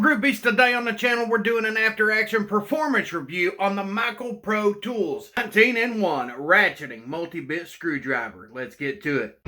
groupies, today on the channel we're doing an after action performance review on the Michael Pro Tools 19-in-1 ratcheting multi-bit screwdriver. Let's get to it.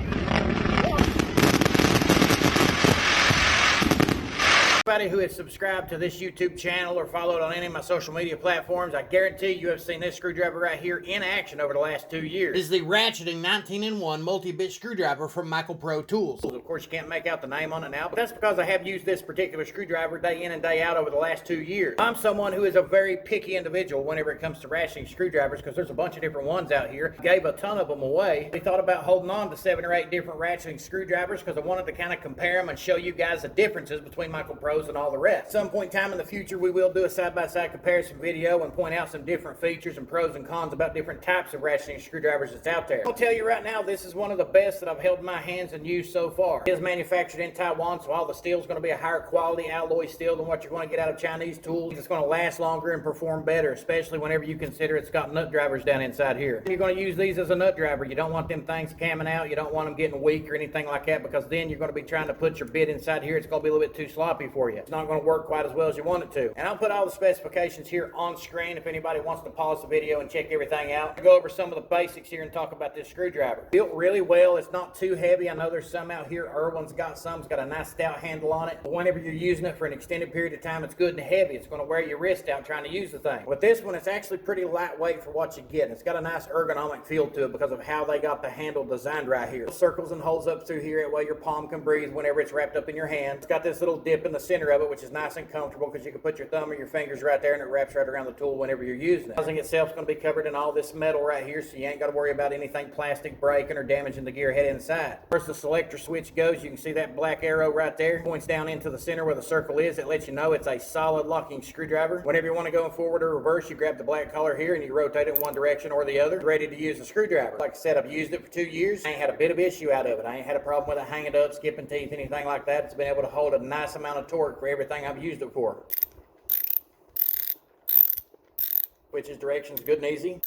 Anybody who has subscribed to this YouTube channel or followed on any of my social media platforms, I guarantee you have seen this screwdriver right here in action over the last 2 years. This is the Ratcheting 19-in-1 multi-bit screwdriver from Michael Pro Tools. Of course, you can't make out the name on it now, but that's because I have used this particular screwdriver day in and day out over the last 2 years. I'm someone who is a very picky individual whenever it comes to ratcheting screwdrivers because there's a bunch of different ones out here. Gave a ton of them away. We thought about holding on to 7 or 8 different ratcheting screwdrivers because I wanted to kind of compare them and show you guys the differences between Michael Pros and all the rest. At some point in time in the future, we will do a side-by-side comparison video and point out some different features and pros and cons about different types of ratcheting screwdrivers that's out there. I'll tell you right now, this is one of the best that I've held in my hands and used so far. It is manufactured in Taiwan, so all the steel is going to be a higher quality alloy steel than what you're going to get out of Chinese tools. It's going to last longer and perform better, especially whenever you consider it's got nut drivers down inside here. You're going to use these as a nut driver. You don't want them things camming out. You don't want them getting weak or anything like that, because then you're going to be trying to put your bit inside here. It's going to be a little bit too sloppy for you. It's not going to work quite as well as you want it to. And I'll put all the specifications here on screen if anybody wants to pause the video and check everything out. I'll go over some of the basics here and talk about this screwdriver. Built really well. It's not too heavy. I know there's some out here. Irwin's got some. It's got a nice stout handle on it. But whenever you're using it for an extended period of time, it's good and heavy. It's going to wear your wrist out trying to use the thing. With this one, it's actually pretty lightweight for what you get. And it's got a nice ergonomic feel to it because of how they got the handle designed right here. Circles and holes up through here. That way your palm can breathe whenever it's wrapped up in your hand. It's got this little dip in the center of it, which is nice and comfortable because you can put your thumb or your fingers right there and it wraps right around the tool whenever you're using it. The housing itself is going to be covered in all this metal right here, so you ain't got to worry about anything plastic breaking or damaging the gear head inside. First, the selector switch goes. You can see that black arrow right there points down into the center where the circle is. It lets you know it's a solid locking screwdriver. Whenever you want to go forward or reverse, you grab the black collar here and you rotate it in one direction or the other. Ready to use the screwdriver. Like I said, I've used it for 2 years. I ain't had a bit of issue out of it. I ain't had a problem with it hanging up, skipping teeth, anything like that. It's been able to hold a nice amount of torque for everything I've used it for. Switches directions good and easy.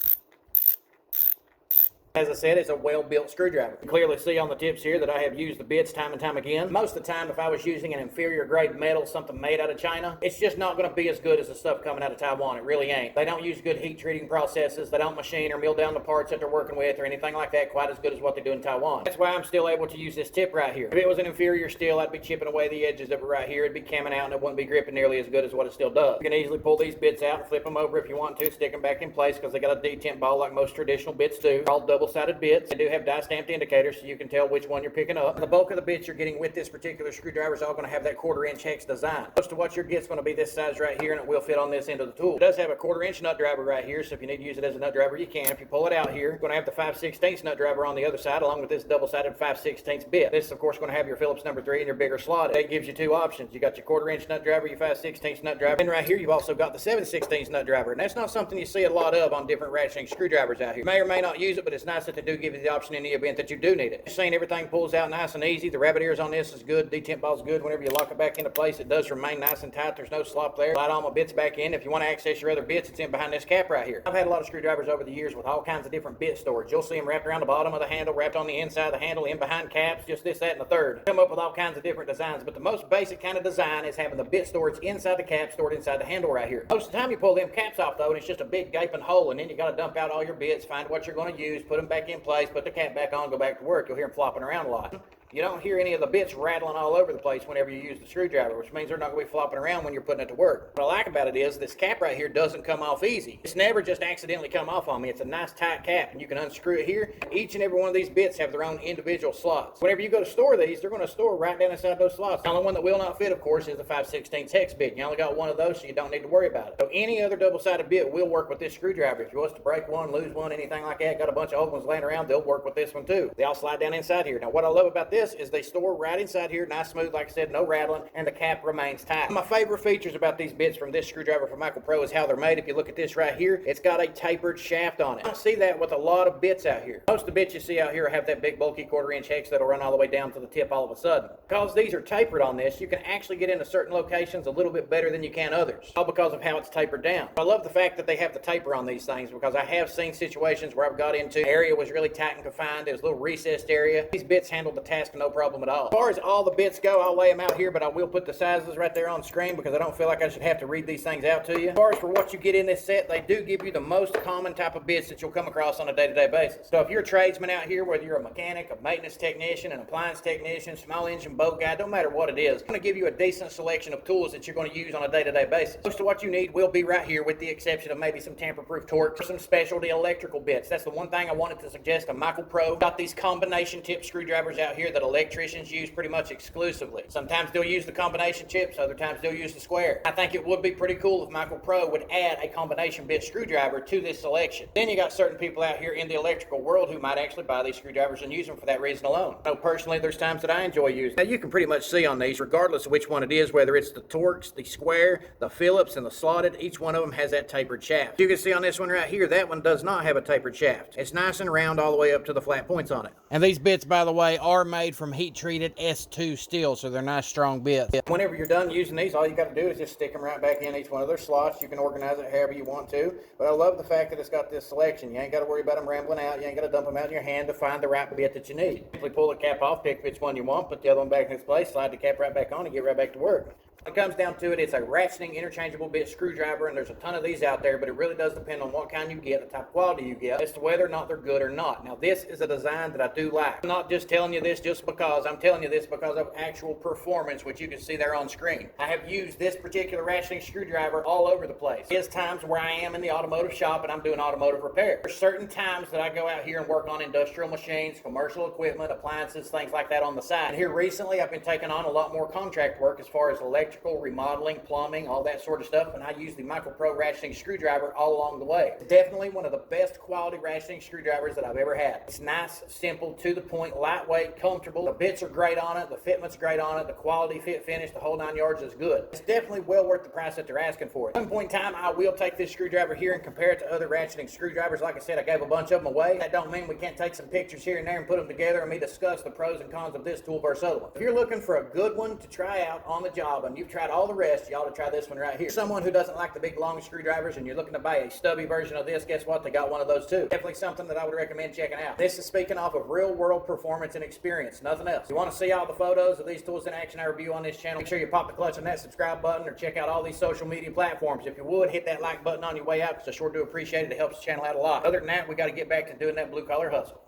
As I said, it's a well-built screwdriver. You can clearly see on the tips here that I have used the bits time and time again. Most of the time, if I was using an inferior grade metal, something made out of China, it's just not going to be as good as the stuff coming out of Taiwan. It really ain't. They don't use good heat treating processes. They don't machine or mill down the parts that they're working with or anything like that quite as good as what they do in Taiwan. That's why I'm still able to use this tip right here. If it was an inferior steel, I'd be chipping away the edges of it right here. It'd be camming out and it wouldn't be gripping nearly as good as what it still does. You can easily pull these bits out and flip them over if you want to, stick them back in place because they got a detent ball like most traditional bits do. They're all double-sided bits. They do have die stamped indicators so you can tell which one you're picking up. The bulk of the bits you're getting with this particular screwdriver is all going to have that 1/4-inch hex design. Most of what you're getting is going to be this size right here, and it will fit on this end of the tool. It does have a 1/4-inch nut driver right here, so if you need to use it as a nut driver, you can. If you pull it out here, you're going to have the 5/16 nut driver on the other side along with this double-sided 5/16 bit. This is of course going to have your Phillips number 3 and your bigger slot. It gives you 2 options. You got your 1/4-inch nut driver, your 5/16 nut driver, and right here you've also got the 7/16 nut driver, and that's not something you see a lot of on different ratcheting screwdrivers out here. You may or may not use it, but it's nice that they do give you the option in the event that you do need it. Just saying, everything pulls out nice and easy. The rabbit ears on this is good. Detent ball's good. Whenever you lock it back into place, it does remain nice and tight. There's no slop there. Slide all my bits back in. If you want to access your other bits, it's in behind this cap right here. I've had a lot of screwdrivers over the years with all kinds of different bit storage. You'll see them wrapped around the bottom of the handle, wrapped on the inside of the handle, in behind caps, just this, that, and the third. Come up with all kinds of different designs, but the most basic kind of design is having the bit storage inside the cap, stored inside the handle right here. Most of the time you pull them caps off though, and it's just a big gaping hole, and then you got to dump out all your bits, find what you're going to use, put them back in place, put the cap back on, go back to work. You'll hear them flopping around a lot. You don't hear any of the bits rattling all over the place whenever you use the screwdriver, which means they're not going to be flopping around when you're putting it to work. What I like about it is this cap right here doesn't come off easy. It's never just accidentally come off on me. It's a nice tight cap, and you can unscrew it here. Each and every one of these bits have their own individual slots. Whenever you go to store these, they're going to store right down inside those slots. The only one that will not fit, of course, is the 5/16 hex bit. You only got one of those, so you don't need to worry about it. So any other double-sided bit will work with this screwdriver. If you was to break one, lose one, anything like that, got a bunch of old ones laying around, they'll work with this one too. They all slide down inside here. Now, what I love about this is they store right inside here, nice smooth, like I said, no rattling, and the cap remains tight. My favorite features about these bits from this screwdriver from Michael Pro is how they're made. If you look at this right here, it's got a tapered shaft on it. I don't see that with a lot of bits out here. Most of the bits you see out here have that big bulky 1/4-inch hex that'll run all the way down to the tip all of a sudden. Because these are tapered on this, you can actually get into certain locations a little bit better than you can others, all because of how it's tapered down. I love the fact that they have the taper on these things because I have seen situations where I've got into an area was really tight and confined. It was a little recessed area. These bits handle the task fast and no problem at all. As far as all the bits go, I'll lay them out here, but I will put the sizes right there on screen because I don't feel like I should have to read these things out to you. As far as for what you get in this set, they do give you the most common type of bits that you'll come across on a day-to-day basis. So if you're a tradesman out here, whether you're a mechanic, a maintenance technician, an appliance technician, small engine boat guy, don't matter what it is, I'm going to give you a decent selection of tools that you're going to use on a day-to-day basis. Most of what you need will be right here, with the exception of maybe some tamper-proof torques or some specialty electrical bits. That's the one thing I wanted to suggest. A Michael Pro got these combination tip screwdrivers out here that electricians use pretty much exclusively. Sometimes they'll use the combination tips, other times they'll use the square. I think it would be pretty cool if Michael Pro would add a combination bit screwdriver to this selection. Then you got certain people out here in the electrical world who might actually buy these screwdrivers and use them for that reason alone. I know personally there's times that I enjoy using them. Now you can pretty much see on these, regardless of which one it is, whether it's the torx, the square, the phillips, and the slotted, each one of them has that tapered shaft. You can see on this one right here, that one does not have a tapered shaft. It's nice and round all the way up to the flat points on it. And these bits, by the way, are made from heat-treated S2 steel, so they're nice, strong bits. Whenever you're done using these, all you got to do is just stick them right back in each one of their slots. You can organize it however you want to, but I love the fact that it's got this selection. You ain't got to worry about them rambling out. You ain't got to dump them out in your hand to find the right bit that you need. Simply pull the cap off, pick which one you want, put the other one back in its place, slide the cap right back on, and get right back to work. When it comes down to it, it's a ratcheting interchangeable bit screwdriver, and there's a ton of these out there, but it really does depend on what kind you get, the type of quality you get, as to whether or not they're good or not. Now, this is a design that I do like. I'm not just telling you this just because. I'm telling you this because of actual performance, which you can see there on screen. I have used this particular ratcheting screwdriver all over the place. There's times where I am in the automotive shop and I'm doing automotive repair. There's certain times that I go out here and work on industrial machines, commercial equipment, appliances, things like that on the side. And here recently, I've been taking on a lot more contract work as far as electrical, remodeling, plumbing, all that sort of stuff, and I use the Michael Pro ratcheting screwdriver all along the way. It's definitely one of the best quality ratcheting screwdrivers that I've ever had. It's nice, simple, to the point, lightweight, comfortable. The bits are great on it, the fitment's great on it, the quality, fit, finish, the whole 9 yards is good. It's definitely well worth the price that they're asking for it. At some point in time, I will take this screwdriver here and compare it to other ratcheting screwdrivers. Like I said, I gave a bunch of them away. That don't mean we can't take some pictures here and there and put them together and me discuss the pros and cons of this tool versus other one. If you're looking for a good one to try out on the job and you've tried all the rest, you ought to try this one right here. Someone who doesn't like the big long screwdrivers and you're looking to buy a stubby version of this, guess what? They got one of those too. Definitely something that I would recommend checking out. This is speaking off of real world performance and experience, nothing else. If you want to see all the photos of these tools in action I review on this channel, make sure you pop the clutch on that subscribe button or check out all these social media platforms. If you would, hit that like button on your way out because I sure do appreciate it. It helps the channel out a lot. Other than that, we got to get back to doing that blue collar hustle.